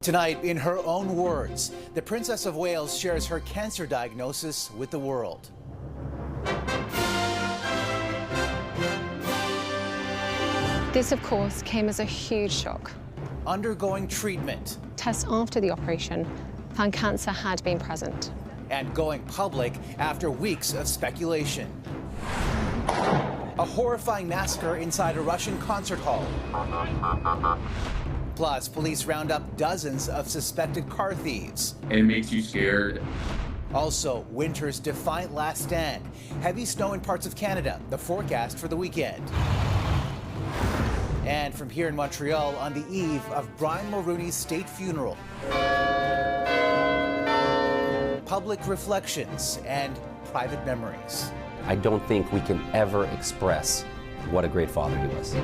Tonight, in her own words, the Princess of Wales shares her cancer diagnosis with the world. This, of course, came as a huge shock. Undergoing treatment. Tests after the operation found cancer had been present. And going public after weeks of speculation. A horrifying massacre inside a Russian concert hall. Plus, police round up dozens of suspected car thieves. It makes you scared. Also, winter's defiant last stand. Heavy snow in parts of Canada, the forecast for the weekend. And from here in Montreal, on the eve of Brian Mulroney's state funeral. Public reflections and private memories. I don't think we can ever express what a great father he was.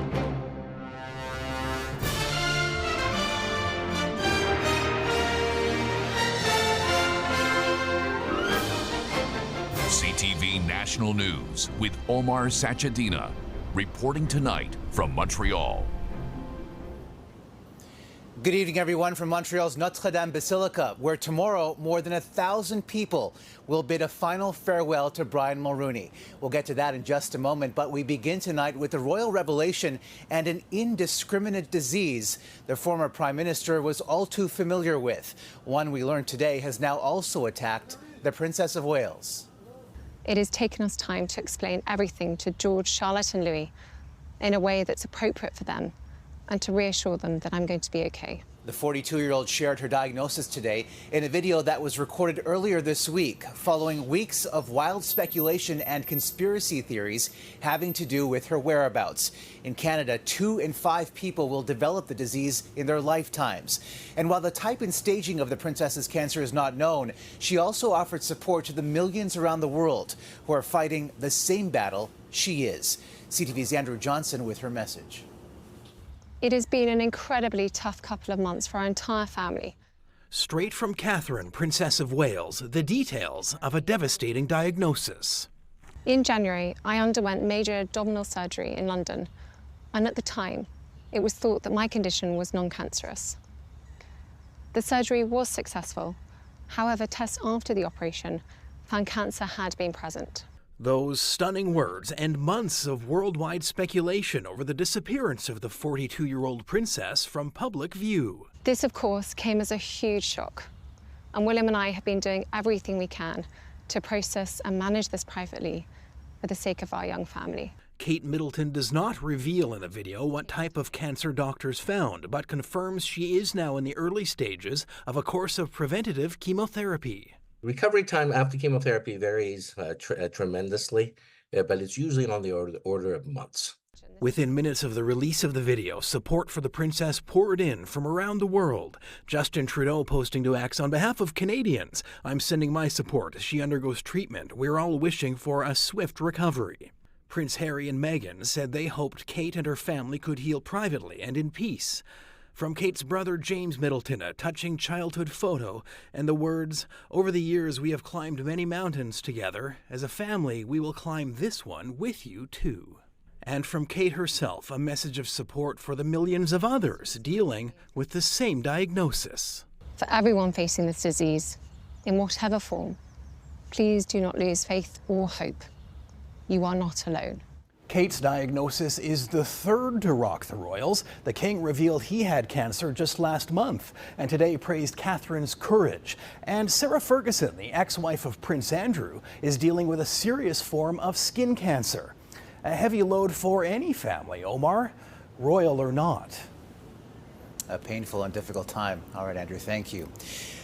CTV National News with Omar Sachedina, reporting tonight from Montreal. Good evening, everyone, from Montreal's Notre Dame Basilica, where tomorrow more than 1,000 people will bid a final farewell to Brian Mulroney. We'll get to that in just a moment, but we begin tonight with the royal revelation and an indiscriminate disease the former Prime Minister was all too familiar with. One we learned today has now also attacked the Princess of Wales. It has taken us time to explain everything to George, Charlotte and Louis in a way that's appropriate for them and to reassure them that I'm going to be okay. The 42-year-old shared her diagnosis today in a video that was recorded earlier this week, following weeks of wild speculation and conspiracy theories having to do with her whereabouts. In Canada, 2 in 5 people will develop the disease in their lifetimes. And while the type and staging of the princess's cancer is not known, she also offered support to the millions around the world who are fighting the same battle she is. CTV's Andrew Johnson with her message. It has been an incredibly tough couple of months for our entire family. Straight from Catherine, Princess of Wales, the details of a devastating diagnosis. In January, I underwent major abdominal surgery in London, and at the time, it was thought that my condition was non-cancerous. The surgery was successful. However, tests after the operation found cancer had been present. Those stunning words and months of worldwide speculation over the disappearance of the 42-year-old princess from public view. This, of course, came as a huge shock. And William and I have been doing everything we can to process and manage this privately for the sake of our young family. Kate Middleton does not reveal in the video what type of cancer doctors found, but confirms she is now in the early stages of a course of preventative chemotherapy. Recovery time after chemotherapy varies tremendously, but it's usually on the order of months. Within minutes of the release of the video, support for the princess poured in from around the world. Justin Trudeau posting to X, on behalf of Canadians, I'm sending my support as she undergoes treatment. We're all wishing for a swift recovery. Prince Harry and Meghan said they hoped Kate and her family could heal privately and in peace. From Kate's brother James Middleton, a touching childhood photo, and the words, "Over the years we have climbed many mountains together. As a family, we will climb this one with you too." And from Kate herself, a message of support for the millions of others dealing with the same diagnosis. For everyone facing this disease, in whatever form, please do not lose faith or hope. You are not alone. Kate's diagnosis is the third to rock the royals. The king revealed he had cancer just last month, and today praised Catherine's courage. And Sarah Ferguson, the ex-wife of Prince Andrew, is dealing with a serious form of skin cancer. A heavy load for any family, Omar, royal or not. A painful and difficult time. All right, Andrew, thank you.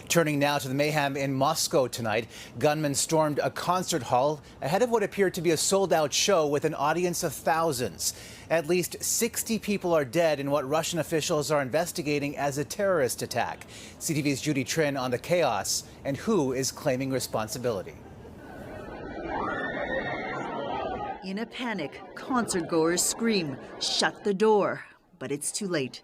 Turning now to the mayhem in Moscow tonight. Gunmen stormed a concert hall ahead of what appeared to be a sold-out show with an audience of thousands. At least 60 people are dead in what Russian officials are investigating as a terrorist attack. CTV's Judy Trin on the chaos and who is claiming responsibility. In a panic, concertgoers scream, "Shut the door!" But it's too late.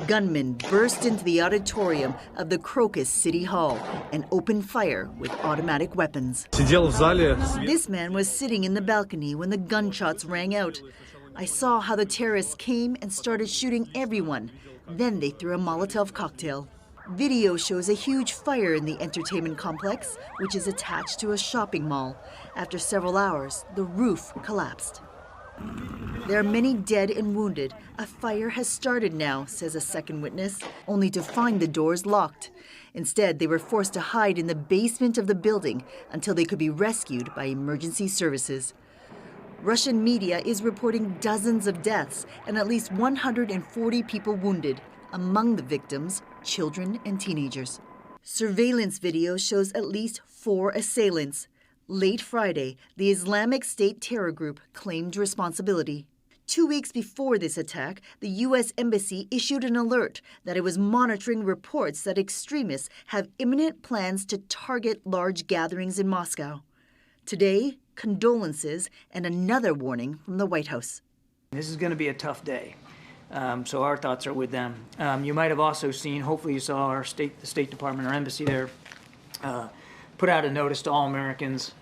Gunmen burst into the auditorium of the Crocus City Hall and opened fire with automatic weapons. This man was sitting in the balcony when the gunshots rang out. I saw how the terrorists came and started shooting everyone. Then they threw a Molotov cocktail. Video shows a huge fire in the entertainment complex, which is attached to a shopping mall. After several hours, the roof collapsed. There are many dead and wounded. A fire has started now, says a second witness, only to find the doors locked. Instead, they were forced to hide in the basement of the building until they could be rescued by emergency services. Russian media is reporting dozens of deaths and at least 140 people wounded. Among the victims, children and teenagers. Surveillance video shows at least 4 assailants. Late Friday, the Islamic State terror group claimed responsibility. 2 weeks before this attack, the U.S. Embassy issued an alert that it was monitoring reports that extremists have imminent plans to target large gatherings in Moscow. Today, condolences and another warning from the White House. This is going to be a tough day, so our thoughts are with them. You might have also seen, hopefully you saw the State Department, our embassy there, put out a notice to all Americans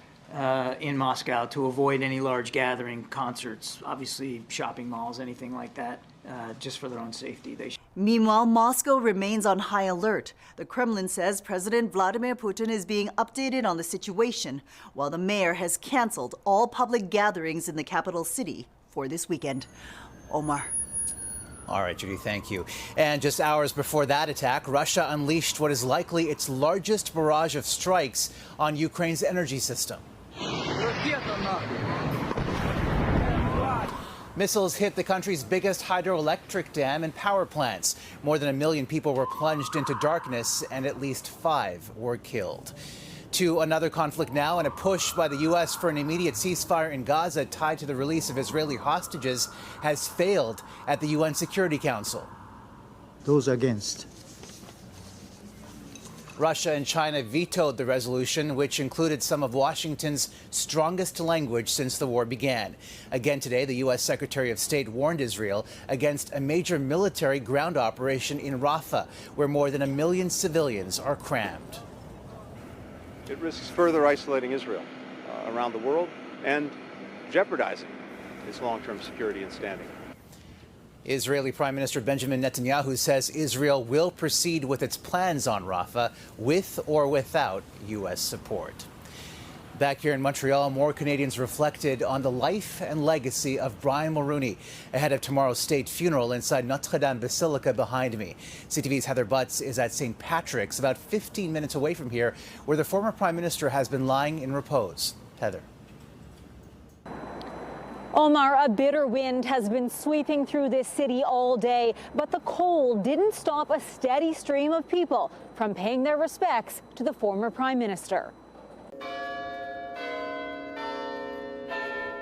in Moscow to avoid any large gathering, concerts, obviously shopping malls, anything like that, just for their own safety. Meanwhile, Moscow remains on high alert. The Kremlin says President Vladimir Putin is being updated on the situation, while the mayor has canceled all public gatherings in the capital city for this weekend. Omar. All right, Judy, thank you. And just hours before that attack, Russia unleashed what is likely its largest barrage of strikes on Ukraine's energy system. Missiles hit the country's biggest hydroelectric dam and power plants. More than 1 million people were plunged into darkness, and at least 5 were killed. To another conflict now, and a push by the U.S. for an immediate ceasefire in Gaza tied to the release of Israeli hostages has failed at the UN Security Council. Those against. Russia and China vetoed the resolution, which included some of Washington's strongest language since the war began. Again today, the U.S. Secretary of State warned Israel against a major military ground operation in Rafah, where more than 1 million civilians are crammed. It risks further isolating Israel around the world and jeopardizing its long-term security and standing. Israeli Prime Minister Benjamin Netanyahu says Israel will proceed with its plans on Rafah with or without U.S. support. Back here in Montreal, more Canadians reflected on the life and legacy of Brian Moroni ahead of tomorrow's state funeral inside Notre Dame Basilica behind me. CTV's Heather Butts is at St. Patrick's, about 15 minutes away from here, where the former Prime Minister has been lying in repose. Heather. Omar, a bitter wind has been sweeping through this city all day, but the cold didn't stop a steady stream of people from paying their respects to the former Prime Minister.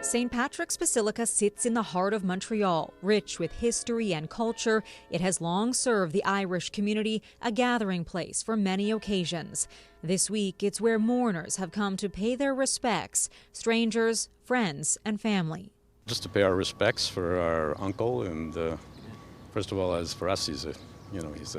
St. Patrick's Basilica sits in the heart of Montreal. Rich with history and culture, it has long served the Irish community, a gathering place for many occasions. This week, it's where mourners have come to pay their respects, strangers, friends, and family. Just to pay our respects for our uncle, and first of all, as for us, he's a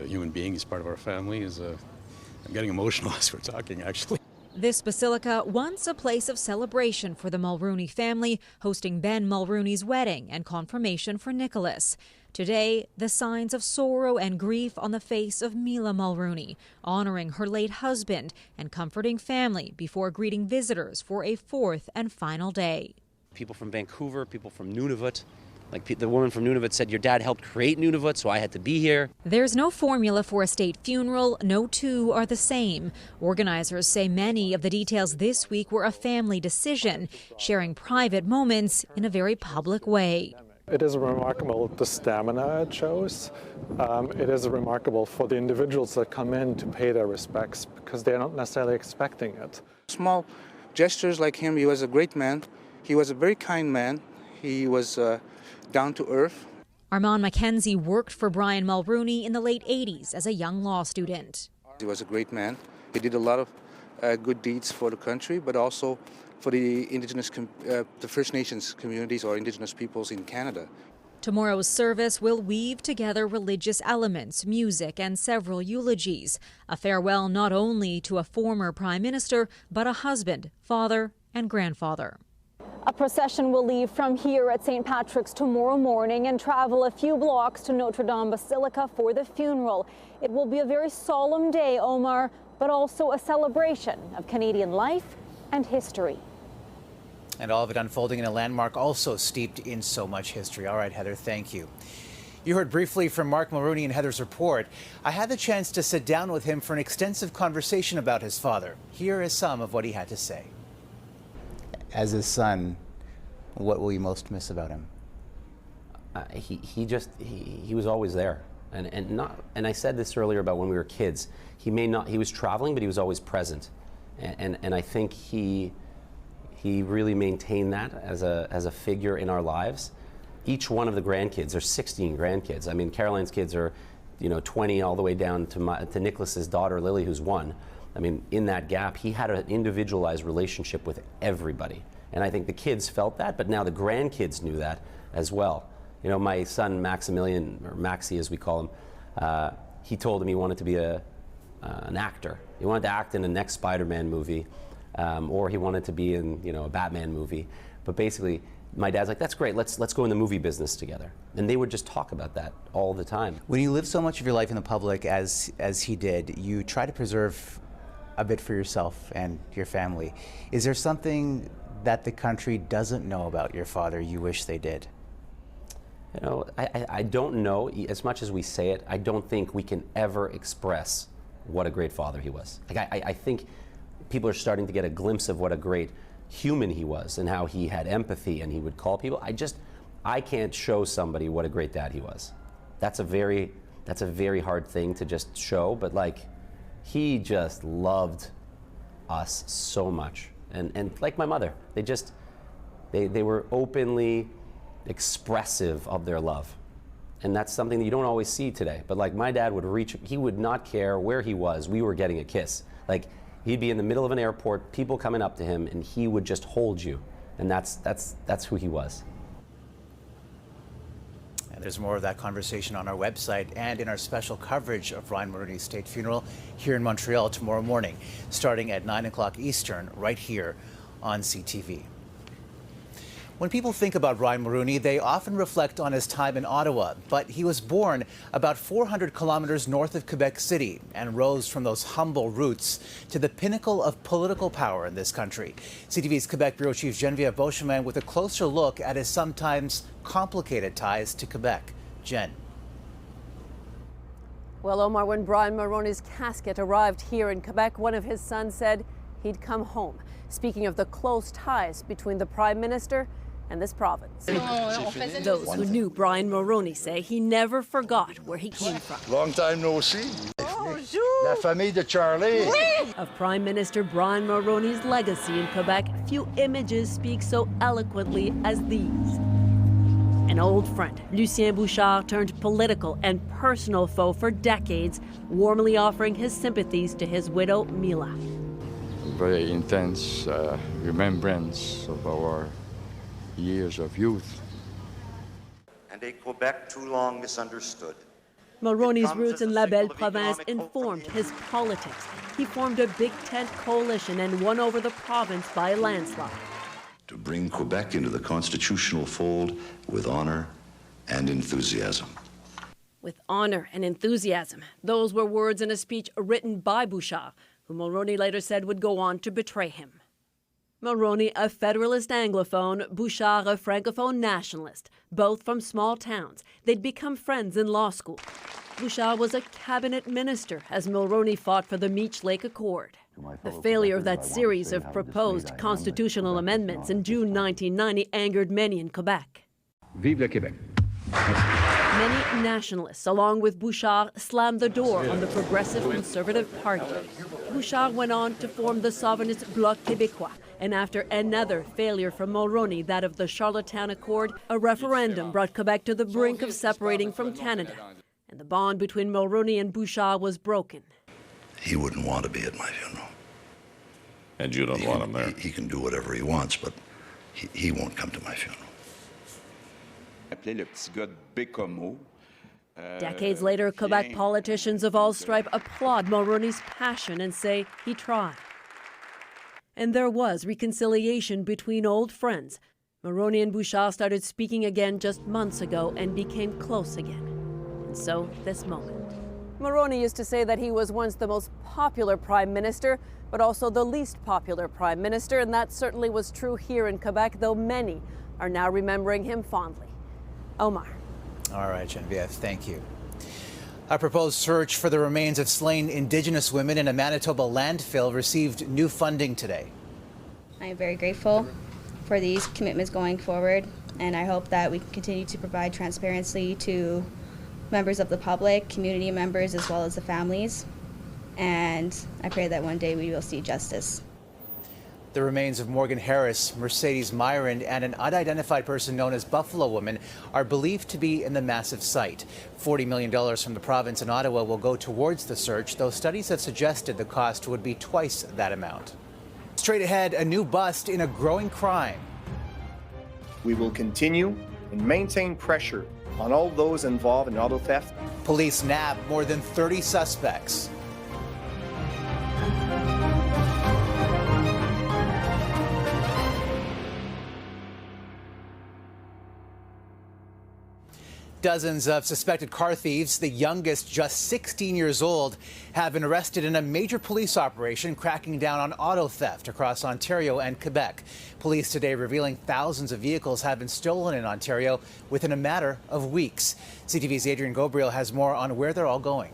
human being. He's part of our family. I'm getting emotional as we're talking, actually. This basilica, once a place of celebration for the Mulroney family, hosting Ben Mulroney's wedding and confirmation for Nicholas. Today, the signs of sorrow and grief on the face of Mila Mulroney, honoring her late husband and comforting family before greeting visitors for a 4th and final day. People from Vancouver, people from Nunavut. Like the woman from Nunavut said, your dad helped create Nunavut, so I had to be here. There's no formula for a state funeral. No two are the same. Organizers say many of the details this week were a family decision, sharing private moments in a very public way. It is remarkable the stamina it shows. It is remarkable for the individuals that come in to pay their respects because they're not necessarily expecting it. Small gestures like him, he was a great man. He was a very kind man. He was down to earth. Armand Mackenzie worked for Brian Mulroney in the late 80s as a young law student. He was a great man. He did a lot of good deeds for the country, but also for the the First Nations communities or Indigenous peoples in Canada. Tomorrow's service will weave together religious elements, music, and several eulogies. A farewell not only to a former prime minister, but a husband, father, and grandfather. A procession will leave from here at St. Patrick's tomorrow morning and travel a few blocks to Notre Dame Basilica for the funeral. It will be a very solemn day, Omar, but also a celebration of Canadian life and history. And all of it unfolding in a landmark also steeped in so much history. All right, Heather, thank you. You heard briefly from Mark Moroni in Heather's report. I had the chance to sit down with him for an extensive conversation about his father. Here is some of what he had to say. As his son, what will you most miss about him? He was always there, and I said this earlier about when we were kids. He was traveling, but he was always present, and I think he really maintained that as a figure in our lives. Each one of the grandkids, there's 16 grandkids. I mean, Caroline's kids are, 20 all the way down to Nicholas's daughter Lily, who's 1. I mean, in that gap, he had an individualized relationship with everybody. And I think the kids felt that, but now the grandkids knew that as well. My son Maximilian, or Maxie as we call him, he told him he wanted to be an actor. He wanted to act in the next Spider-Man movie, or he wanted to be in, a Batman movie. But basically, my dad's like, that's great, let's go in the movie business together. And they would just talk about that all the time. When you live so much of your life in the public as he did, you try to preserve a bit for yourself and your family. Is there something that the country doesn't know about your father you wish they did? I don't know. As much as we say it, I don't think we can ever express what a great father he was. I think people are starting to get a glimpse of what a great human he was and how he had empathy and he would call people. I can't show somebody what a great dad he was. That's a very hard thing to just show, but he just loved us so much. And like my mother, they were openly expressive of their love. And that's something that you don't always see today. But my dad would he would not care where he was, we were getting a kiss. He'd be in the middle of an airport, people coming up to him, and he would just hold you. And that's who he was. And there's more of that conversation on our website and in our special coverage of Brian Moroni's state funeral here in Montreal tomorrow morning, starting at 9 o'clock Eastern, right here on CTV. When people think about Brian Moroni, they often reflect on his time in Ottawa, but he was born about 400 kilometers north of Quebec City and rose from those humble roots to the pinnacle of political power in this country. CTV's Quebec Bureau Chief Geneviève Beauchemin with a closer look at his sometimes complicated ties to Quebec. Jen. Well, Omar, when Brian Moroni's casket arrived here in Quebec, one of his sons said he'd come home. Speaking of the close ties between the Prime Minister and this province. Those who knew Brian Moroni say he never forgot where he came from. Long time no see. La famille de Charlie. Of Prime Minister Brian Moroni's legacy in Quebec, few images speak so eloquently as these. An old friend, Lucien Bouchard, turned political and personal foe for decades, warmly offering his sympathies to his widow, Mila. Very intense remembrance of our years of youth. And a Quebec too long misunderstood. Moroni's roots in La Belle Province informed his politics. He formed a big tent coalition and won over the province by a landslide. To bring Quebec into the constitutional fold with honor and enthusiasm. With honor and enthusiasm. Those were words in a speech written by Bouchard, who Moroni later said would go on to betray him. Moroni, a federalist Anglophone, Bouchard, a Francophone nationalist, both from small towns. They'd become friends in law school. Bouchard was a cabinet minister as Moroni fought for the Meech Lake Accord. The failure of that series of proposed constitutional amendments in June 1990 angered many in Quebec. Vive le Québec. Many nationalists, along with Bouchard, slammed the door on the Progressive Conservative Party. Bouchard went on to form the sovereignist Bloc Québécois, and after another failure from Moroni, that of the Charlottetown Accord, a referendum brought Quebec to the brink of separating from Canada, and the bond between Moroni and Bouchard was broken. He wouldn't want to be at my funeral. And you don't want him there? He can do whatever he wants, but he won't come to my funeral. Decades later, Quebec politicians of all stripe applaud Moroni's passion and say he tried. And there was reconciliation between old friends. Moroni and Bouchard started speaking again just months ago and became close again. And so, this moment. Moroni used to say that he was once the most popular prime minister, but also the least popular prime minister, and that certainly was true here in Quebec, though many are now remembering him fondly. Omar. All right, Genevieve, thank you. A proposed search for the remains of slain Indigenous women in a Manitoba landfill received new funding today. I am very grateful for these commitments going forward, and I hope that we can continue to provide transparency to members of the public, community members, as well as the families. And I pray that one day we will see justice. The remains of Morgan Harris, Mercedes Myron, and an unidentified person known as Buffalo Woman are believed to be in the massive site. $40 million from the province and Ottawa will go towards the search, though studies have suggested the cost would be twice that amount. Straight ahead, a new bust in a growing crime. We will continue and maintain pressure on all those involved in auto theft. Police nab more than 30 suspects. Dozens of suspected car thieves, the youngest just 16 years old, have been arrested in a major police operation cracking down on auto theft across Ontario and Quebec. Police today revealing thousands of vehicles have been stolen in Ontario within a matter of weeks. CTV's Adrian Gobriel has more on where they're all going.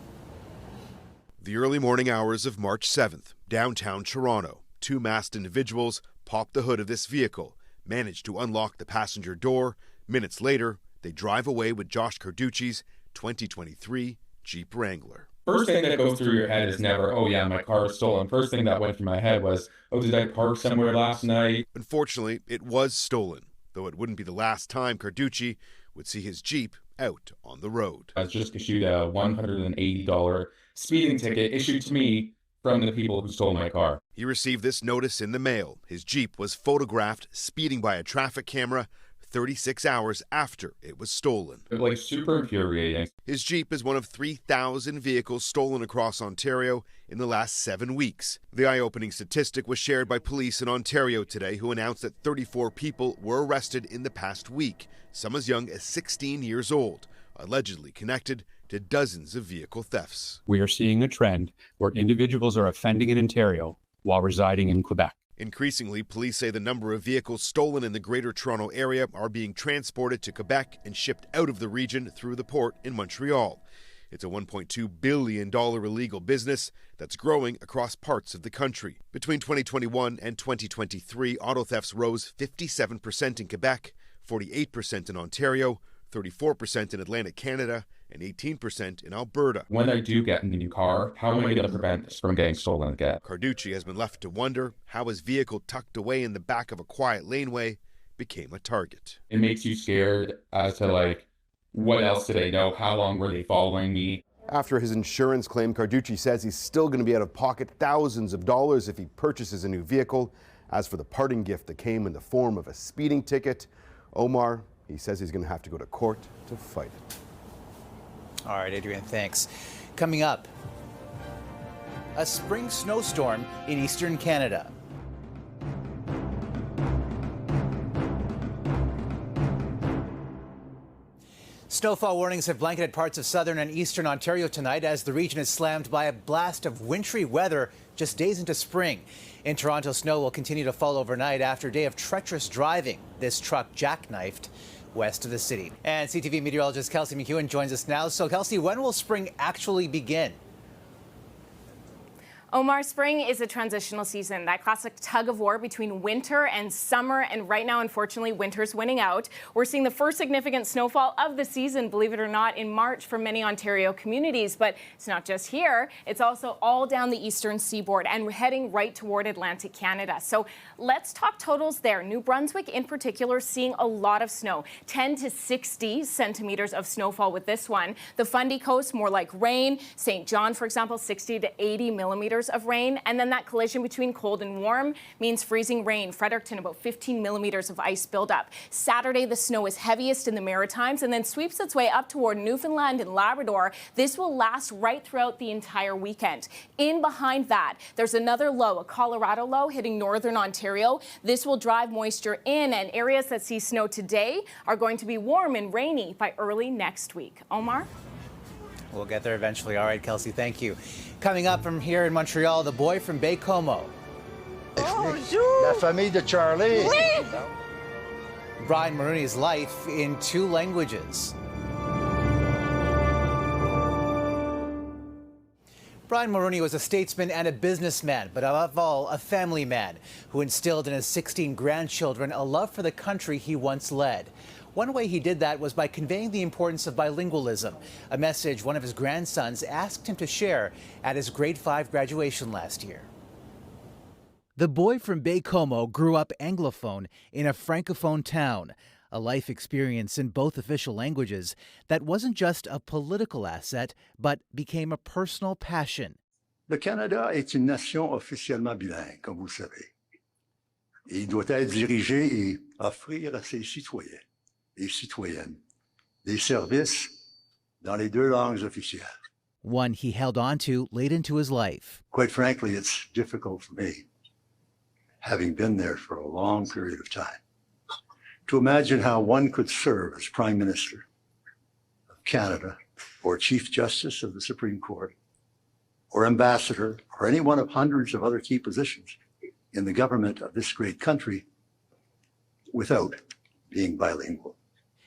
The early morning hours of March 7th, downtown Toronto, two masked individuals popped the hood of this vehicle, managed to unlock the passenger door. Minutes later, they drive away with Josh Carducci's 2023 Jeep Wrangler. First thing that goes through your head is never, oh yeah, my car was stolen. First thing that went through my head was, oh, did I park somewhere last night? Unfortunately, it was stolen, though it wouldn't be the last time Carducci would see his Jeep out on the road. I was just issued a $180 speeding ticket issued to me from the people who stole my car. He received this notice in the mail. His Jeep was photographed speeding by a traffic camera 36 hours after it was stolen. Like, super infuriating. His Jeep is one of 3,000 vehicles stolen across Ontario in the last 7 weeks. The eye-opening statistic was shared by police in Ontario today, who announced that 34 people were arrested in the past week, some as young as 16 years old, allegedly connected to dozens of vehicle thefts. We are seeing a trend where individuals are offending in Ontario while residing in Quebec. Increasingly, police say the number of vehicles stolen in the Greater Toronto Area are being transported to Quebec and shipped out of the region through the port in Montreal. It's a $1.2 billion illegal business that's growing across parts of the country. Between 2021 and 2023, auto thefts rose 57% in Quebec, 48% in Ontario, 34% in Atlantic Canada, and 18% in Alberta. When I do get in the new car, how am I going to prevent this from getting stolen again? Carducci has been left to wonder how his vehicle tucked away in the back of a quiet laneway became a target. It makes you scared as to, like, what else do they know? How long were they following me? After his insurance claim, Carducci says he's still going to be out of pocket thousands of dollars if he purchases a new vehicle. As for the parting gift that came in the form of a speeding ticket, Omar, he says he's going to have to go to court to fight it. All right, Adrian, thanks. Coming up, a spring snowstorm in eastern Canada. Snowfall warnings have blanketed parts of southern and eastern Ontario tonight as the region is slammed by a blast of wintry weather just days into spring. In Toronto, snow will continue to fall overnight after a day of treacherous driving. This truck jackknifed west of the city. And CTV meteorologist Kelsey McEwen joins us now. So, Kelsey, when will spring actually begin? Omar, spring is a transitional season, that classic tug of war between winter and summer. And right now, unfortunately, winter's winning out. We're seeing the first significant snowfall of the season, believe it or not, in March for many Ontario communities. But it's not just here. It's also all down the eastern seaboard and we're heading right toward Atlantic Canada. So let's talk totals there. New Brunswick in particular seeing a lot of snow, 10 to 60 centimeters of snowfall with this one. The Fundy Coast, more like rain. St. John, for example, 60 to 80 millimeters. millimeters of rain. And then that collision between cold and warm means freezing rain. Fredericton, about 15 millimeters of ice buildup. Saturday, the snow is heaviest in the Maritimes and then sweeps its way up toward Newfoundland and Labrador. This will last right throughout the entire weekend. In behind that, there's another low, a Colorado low hitting northern Ontario. This will drive moisture in, and areas that see snow today are going to be warm and rainy by early next week. Omar? We'll get there eventually. All right, Kelsey, thank you. Coming up from here in Montreal, the boy from Baie-Comeau. La famille de Charlie. Brian Moroni's life in 2 languages. Brian Moroni was a statesman and a businessman, but above all, a family man who instilled in his 16 grandchildren a love for the country he once led. One way he did that was by conveying the importance of bilingualism, a message one of his grandsons asked him to share at his grade 5 graduation last year. The boy from Baie-Comeau grew up Anglophone in a Francophone town, a life experience in both official languages that wasn't just a political asset, but became a personal passion. Le Canada est une nation officiellement bilingue, comme vous le savez. Et il doit être dirigé et offrir à ses citoyens et citoyennes des services dans les 2 langues officielles. One he held on to late into his life. Quite frankly, it's difficult for me, having been there for a long period of time, to imagine how one could serve as Prime Minister of Canada or Chief Justice of the Supreme Court or Ambassador or any one of hundreds of other key positions in the government of this great country without being bilingual.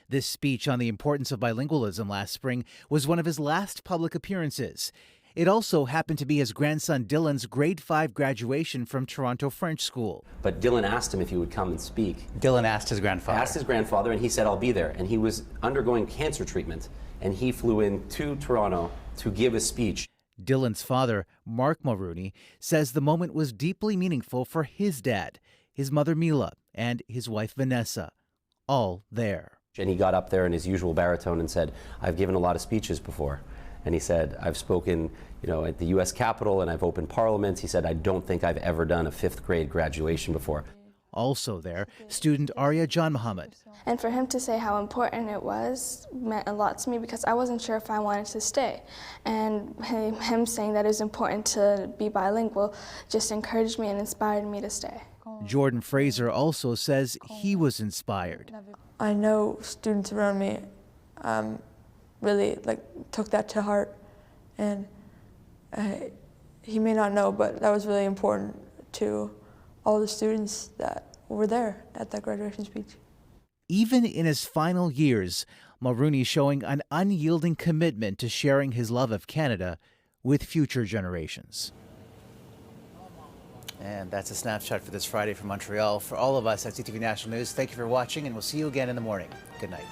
This speech on the importance of bilingualism last spring was one of his last public appearances. It also happened to be his grandson Dylan's grade 5 graduation from Toronto French School. But Dylan asked him if he would come and speak. Dylan asked his grandfather. Asked his grandfather, and he said, I'll be there. And he was undergoing cancer treatment, and he flew in to Toronto to give a speech. Dylan's father, Mark Moroni, says the moment was deeply meaningful for his dad, his mother Mila, and his wife Vanessa, all there. And he got up there in his usual baritone and said, I've given a lot of speeches before. And he said, I've spoken, at the U.S. Capitol and I've opened parliaments. He said, I don't think I've ever done a 5th grade graduation before. Also there, student Arya John Muhammad. And for him to say how important it was meant a lot to me because I wasn't sure if I wanted to stay. And him saying that it was important to be bilingual just encouraged me and inspired me to stay. Jordan Fraser also says he was inspired. I know students around me really took that to heart, and he may not know, but that was really important to all the students that were there at that graduation speech. Even in his final years, Moroni showing an unyielding commitment to sharing his love of Canada with future generations. And that's a snapshot for this Friday from Montreal. For all of us at CTV National News, thank you for watching, and we'll see you again in the morning. Good night.